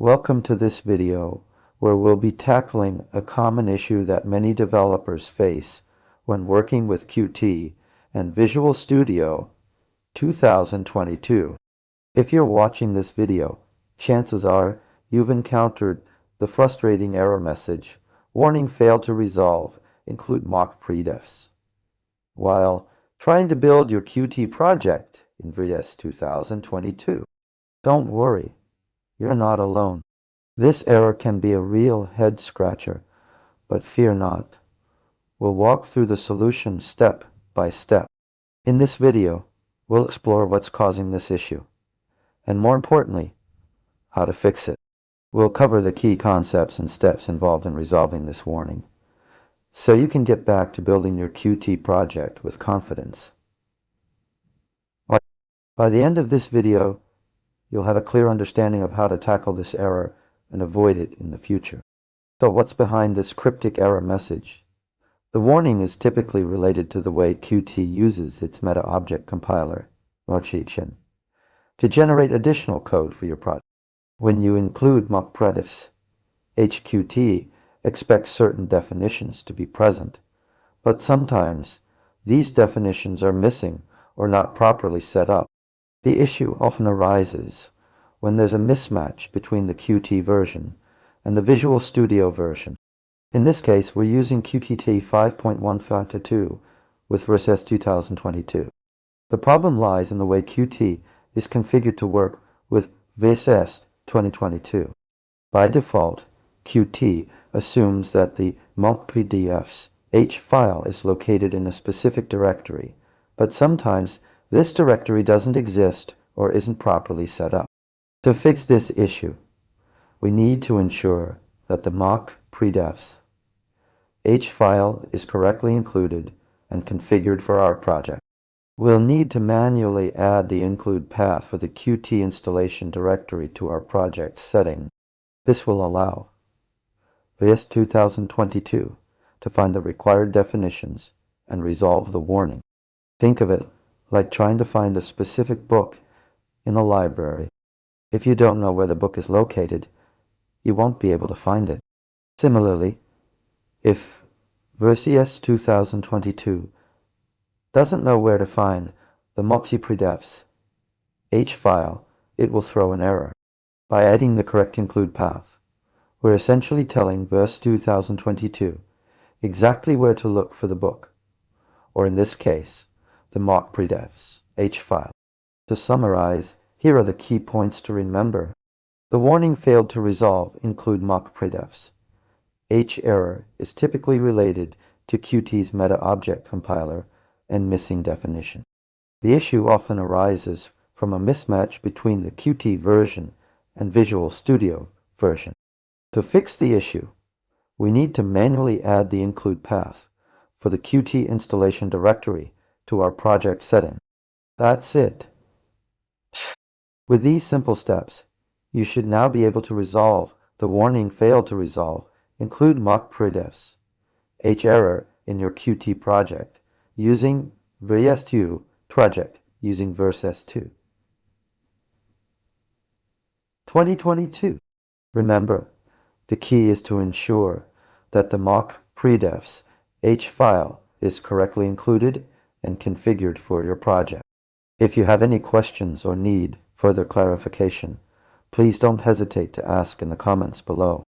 Welcome to this video where we'll be tackling a common issue that many developers face when working with Qt and Visual Studio 2022. If you're watching this video, chances are you've encountered the frustrating error message, "Warning failed to resolve, include mock predefs," while trying to build your Qt project in VS 2022. Don't worry. You're not alone. This error can be a real head-scratcher, but fear not. We'll walk through the solution step by step. In this video, we'll explore what's causing this issue, and more importantly, how to fix it. We'll cover the key concepts and steps involved in resolving this warning, so you can get back to building your Qt project with confidence. By the end of this video, you'll have a clear understanding of how to tackle this error and avoid it in the future. So what's behind this cryptic error message? The warning is typically related to the way Qt uses its meta-object compiler, VS2022, to generate additional code for your project. When you include mock predefs, Qt expects certain definitions to be present, but sometimes these definitions are missing or not properly set up. The issue often arises when there's a mismatch between the Qt version and the Visual Studio version. In this case, we're using Qt 5.15.2 with VS 2022. The problem lies in the way Qt is configured to work with VS 2022. By default, Qt assumes that the mock predefs.h file is located in a specific directory, but sometimes this directory doesn't exist or isn't properly set up. To fix this issue, we need to ensure that the mock predefs.h file is correctly included and configured for our project. We'll need to manually add the include path for the Qt installation directory to our project setting. This will allow VS 2022 to find the required definitions and resolve the warning. Think of it like trying to find a specific book in a library. If you don't know where the book is located, you won't be able to find it. Similarly, if VS 2022 doesn't know where to find the mock predefs.h file, it will throw an error. By adding the correct include path, we're essentially telling VS 2022 exactly where to look for the book, or in this case, the mock predefs.h file. To summarize, here are the key points to remember. The warning failed to resolve include mock predefs.h error is typically related to Qt's meta-object compiler and missing definition. The issue often arises from a mismatch between the Qt version and Visual Studio version. To fix the issue, we need to manually add the include path for the Qt installation directory to our project setting. That's it. With these simple steps, you should now be able to resolve the warning failed to resolve include mock predefs.h error in your Qt project using VS2 project using VS 2022. Remember, the key is to ensure that the mock predefs.h file is correctly included and configured for your project. If you have any questions or need further clarification, please don't hesitate to ask in the comments below.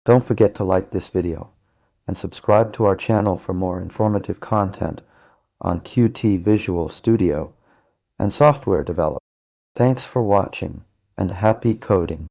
Don't forget to like this video and subscribe to our channel for more informative content on Qt Visual Studio and software development. Thanks for watching and happy coding.